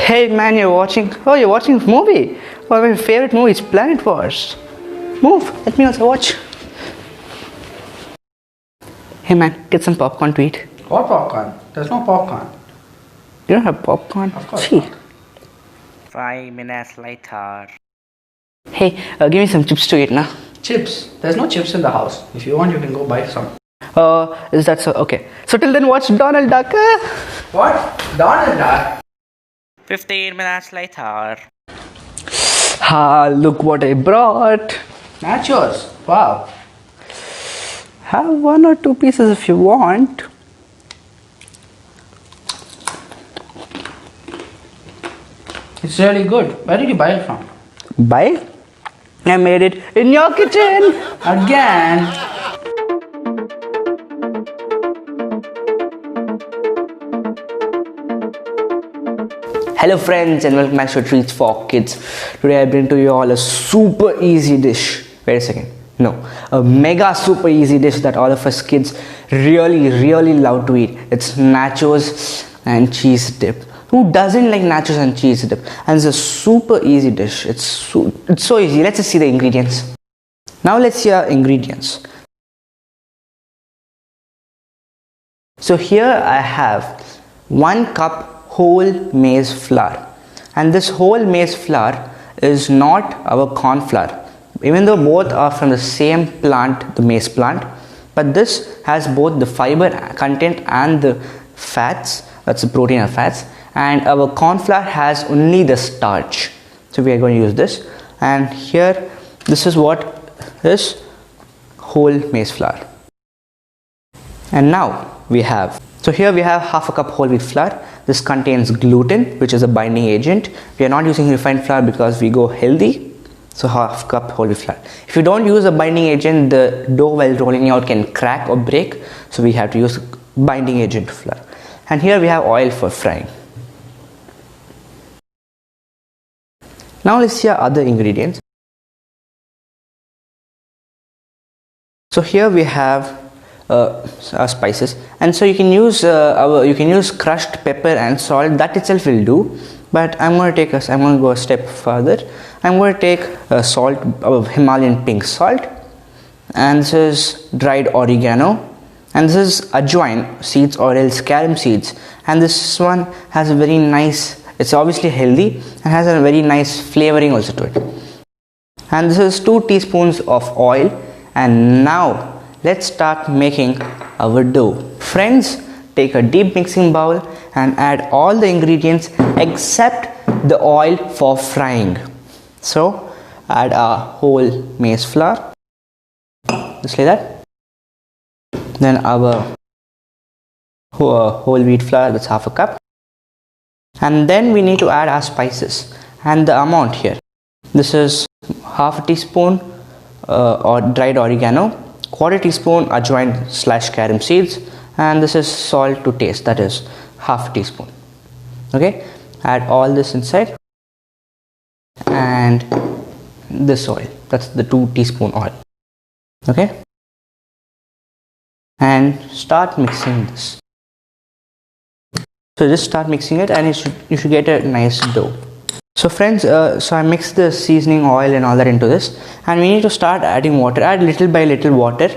Hey man, you're watching a movie. One of my favorite movies, Planet Wars. Move, let me also watch. Hey man, get some popcorn to eat. What popcorn? There's no popcorn. You don't have popcorn? Of course Gee. not. 5 minutes later. Hey, give me some chips to eat now. Chips. There's no chips in the house. If you want, you can go buy some. Is that so? Okay. So till then, watch Donald Duck. What? Donald Duck? 15 minutes later. Look what I brought. Nachos. Wow. Have one or two pieces if you want. It's really good. Where did you buy it from? Buy? I made it in your kitchen. Again. Hello friends and welcome back to Treats for Kids. Today I bring to you all a super easy dish. Wait a second. No, a mega super easy dish that all of us kids really love to eat. It's nachos and cheese dip. Who doesn't like nachos and cheese dip? And it's a super easy dish. It's so easy. Let's just see the ingredients. Now let's see our ingredients. So here I have 1 cup whole maize flour, and this whole maize flour is not our corn flour, even though both are from the same plant, the maize plant, but this has both the fiber content and the fats, that's the protein and fats, and our corn flour has only the starch. So we are going to use this, and here this is what is whole maize flour. And now we have, so here we have half a cup whole wheat flour. This contains gluten, which is a binding agent. We are not using refined flour because we go healthy. So half cup whole wheat flour. If you don't use a binding agent, the dough while rolling out can crack or break. So we have to use binding agent flour. And here we have oil for frying. Now let's see our other ingredients. So here we have our spices, and so you can use crushed pepper and salt. That itself will do, but I'm going to go a step further. I'm going to take salt, Himalayan pink salt, and this is dried oregano, and this is ajwain seeds or else carom seeds, and this one has a very nice, it's obviously healthy and has a very nice flavoring also to it. And this is 2 teaspoons of oil. And now let's start making our dough. Friends, take a deep mixing bowl and add all the ingredients except the oil for frying. So add our whole maize flour, just like that. Then our whole wheat flour, that's half a cup. And then we need to add our spices and the amount here. This is half a teaspoon or dried oregano, quarter teaspoon ajwain / carom seeds, and this is salt to taste, that is half a teaspoon. Okay, add all this inside, and this oil, that's the 2 teaspoon oil. Okay, and start mixing this. So just start mixing it, and you should get a nice dough. So friends, so I mixed the seasoning, oil and all that into this, and we need to start adding water. Add little by little water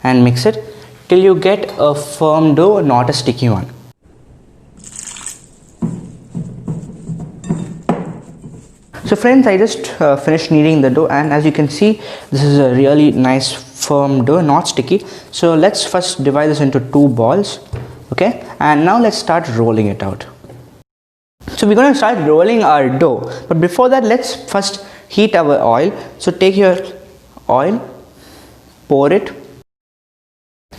and mix it till you get a firm dough, not a sticky one. So friends, I just finished kneading the dough, and as you can see, this is a really nice firm dough, not sticky. So let's first divide this into 2 balls. Okay, and now let's start rolling it out. So we're going to start rolling our dough, but before that, let's first heat our oil. So take your oil, pour it.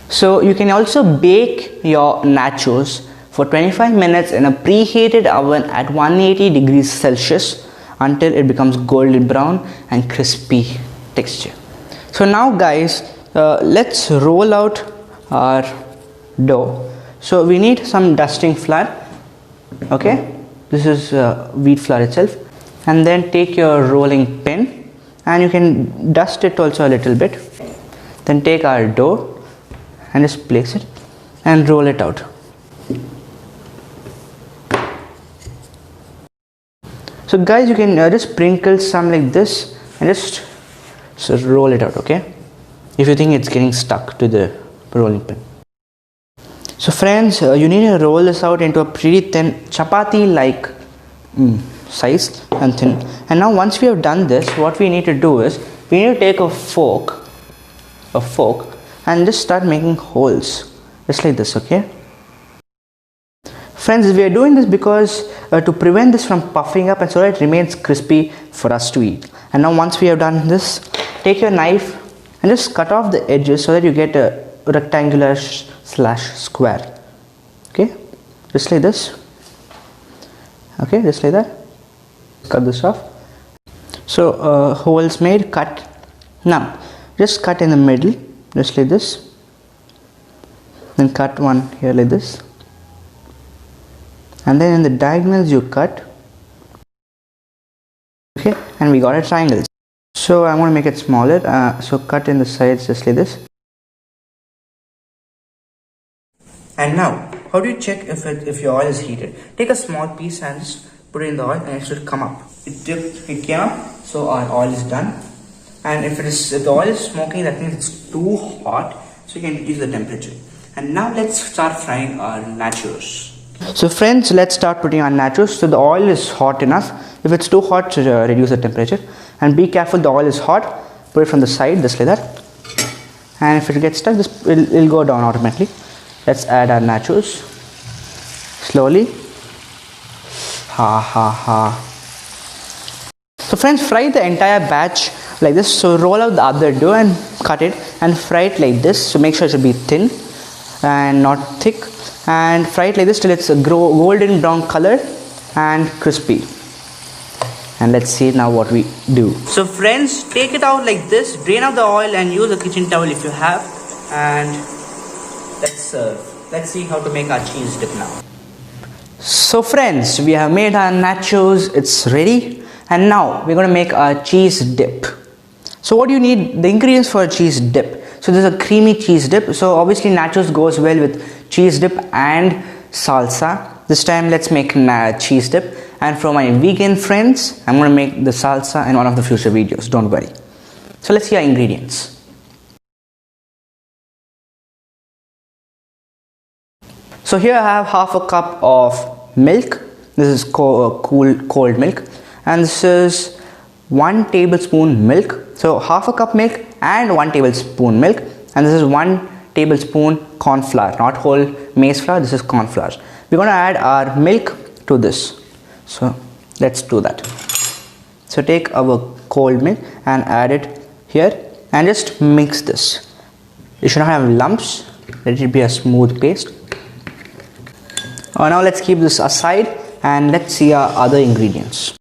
So you can also bake your nachos for 25 minutes in a preheated oven at 180 degrees Celsius until it becomes golden brown and crispy texture. So now guys, let's roll out our dough. So we need some dusting flour. Okay, this is wheat flour itself, and then take your rolling pin and you can dust it also a little bit. Then take our dough and just place it and roll it out. So guys, you can just sprinkle some like this and just roll it out, okay, if you think it's getting stuck to the rolling pin. So friends, you need to roll this out into a pretty thin chapati like size and thin. And now once we have done this, what we need to do is we need to take a fork and just start making holes just like this, okay. Friends, we are doing this because to prevent this from puffing up and so that it remains crispy for us to eat. And now once we have done this, take your knife and just cut off the edges so that you get a rectangular slash square, okay, just like this, okay, just like that. Cut this off. So holes made, cut. Now just cut in the middle just like this, then cut one here like this, and then in the diagonals you cut, okay, and we got a triangle. So I'm going to make it smaller, so cut in the sides just like this. And now, how do you check if your oil is heated? Take a small piece and just put it in the oil and it should come up. It came up, so our oil is done. And if the oil is smoking, that means it's too hot, so you can reduce the temperature. And now let's start frying our nachos. So friends, let's start putting our nachos. So the oil is hot enough. If it's too hot, reduce the temperature. And be careful, the oil is hot. Put it from the side, just like that. And if it gets stuck, it'll go down automatically. Let's add our nachos slowly. So friends, fry the entire batch like this. So roll out the other dough and cut it and fry it like this. So make sure it should be thin and not thick, and fry it like this till it's a golden brown color and crispy. And let's see now what we do. So friends, take it out like this, drain out the oil and use a kitchen towel if you have, and let's serve. Let's see how to make our cheese dip now. So friends, we have made our nachos, it's ready, and now we're going to make our cheese dip. So what do you need? The ingredients for a cheese dip. So there's a creamy cheese dip. So obviously nachos goes well with cheese dip and salsa. This time let's make cheese dip. And for my vegan friends, I'm going to make the salsa in one of the future videos, don't worry. So let's see our ingredients. So here I have half a cup of milk. This is cold milk. And this is 1 tablespoon milk. So half a cup milk and 1 tablespoon milk. And this is 1 tablespoon corn flour, not whole maize flour, this is corn flour. We're going to add our milk to this. So let's do that. So take our cold milk and add it here and just mix this. You should not have lumps, let it be a smooth paste. Now let's keep this aside and let's see our other ingredients.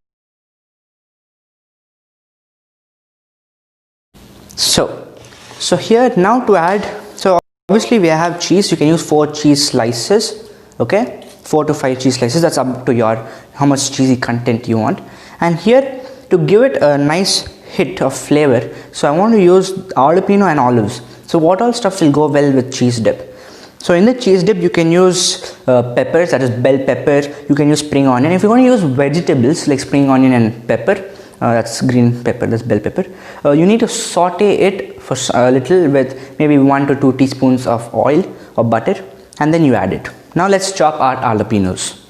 So here now to add, so obviously we have cheese. You can use 4 cheese slices, okay, 4 to 5 cheese slices, that's up to your how much cheesy content you want. And here to give it a nice hit of flavor, so I want to use jalapeno and olives. So what all stuff will go well with cheese dip? So in the cheese dip you can use peppers, that is bell pepper, you can use spring onion. If you want to use vegetables like spring onion and pepper, that's green pepper, that's bell pepper, you need to saute it for a little with maybe 1 to 2 teaspoons of oil or butter, and then you add it. Now let's chop our jalapenos.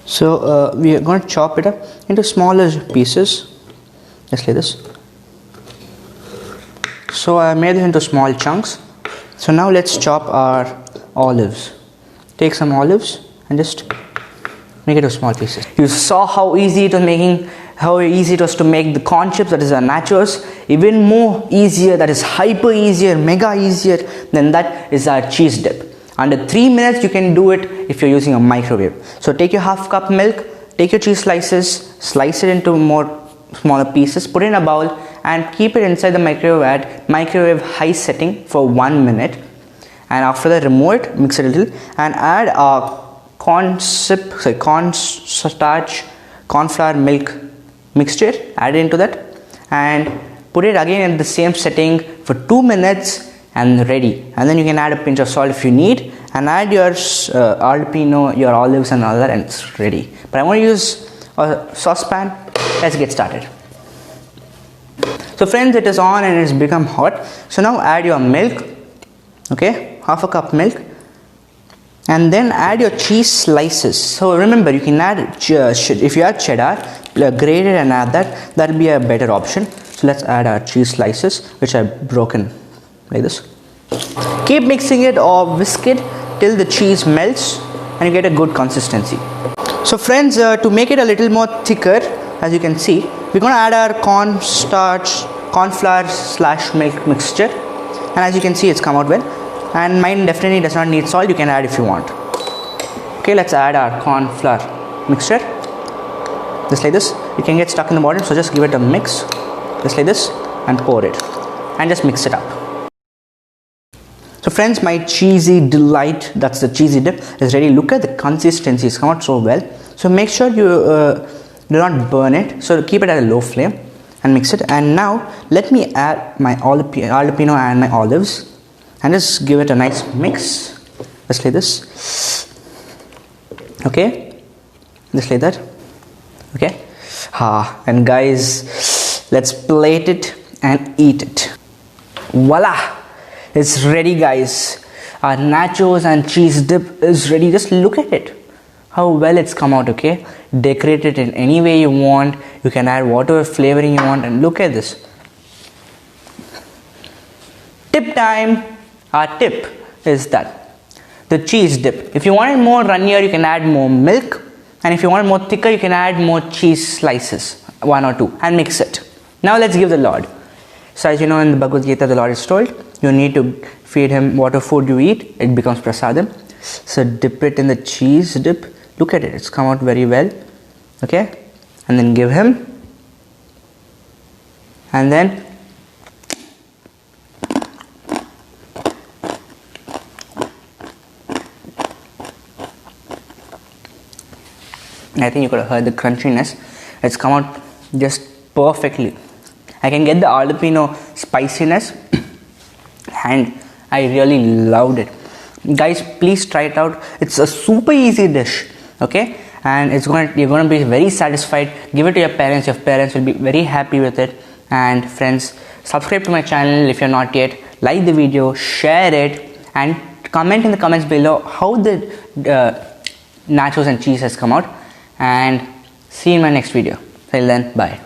So we are going to chop it up into smaller pieces just like this. So I made it into small chunks. So now let's chop our olives. Take some olives and just make it into small pieces. You saw how easy it was to make the corn chips, that is our nachos. Even more easier, that is hyper easier, mega easier than that is our cheese dip. Under 3 minutes you can do it if you're using a microwave. So take your half cup milk, take your cheese slices, slice it into smaller pieces, put it in a bowl and keep it inside the microwave at microwave high setting for 1 minute. And after that remove it, mix it a little and add our corn flour milk mixture, add it into that and put it again in the same setting for 2 minutes and ready. And then you can add a pinch of salt if you need and add your jalapeno, your olives and all that, and it's ready. But I want to use or saucepan. Let's get started. So friends, it is on and it's become hot. So now add your milk, okay, half a cup milk, and then add your cheese slices. So remember, you can add, if you add cheddar, grate it and add that. That will be a better option. So let's add our cheese slices, which I've broken like this. Keep mixing it or whisk it till the cheese melts and you get a good consistency. So friends, to make it a little more thicker, as you can see, we're going to add our cornflour / milk mixture, and as you can see, it's come out well. And mine definitely does not need salt. You can add if you want. Okay, let's add our cornflour mixture just like this. You can get stuck in the bottom, so just give it a mix just like this and pour it and just mix it up. So friends, my cheesy delight, that's the cheesy dip, is ready. Look at the consistency, it's come out so well. So make sure you do not burn it, so keep it at a low flame and mix it. And now let me add my jalapeno and my olives and just give it a nice mix just like this. Okay, just like that. Okay, and guys, let's plate it and eat it. Voila, it's ready guys. Our nachos and cheese dip is ready. Just look at it, how well it's come out. Okay, decorate it in any way you want. You can add whatever flavoring you want, and look at this. Tip time. Our tip is that the cheese dip, if you want it more runnier, you can add more milk, and if you want it more thicker, you can add more cheese slices, 1 or 2, and mix it. Now let's give the Lord. So as you know, in the Bhagavad Gita, the Lord is told you need to feed him whatever food you eat, it becomes prasadam. So dip it in the cheese dip. Look at it, it's come out very well. Okay, and then give him, and then I think you could have heard the crunchiness. It's come out just perfectly. I can get the jalapeno spiciness and I really loved it. Guys, please try it out. It's a super easy dish, okay, and you're going to be very satisfied. Give it to your parents. Your parents will be very happy with it. And friends, subscribe to my channel if you're not yet. Like the video, share it, and comment in the comments below how the nachos and cheese has come out. And see you in my next video. Till then, bye.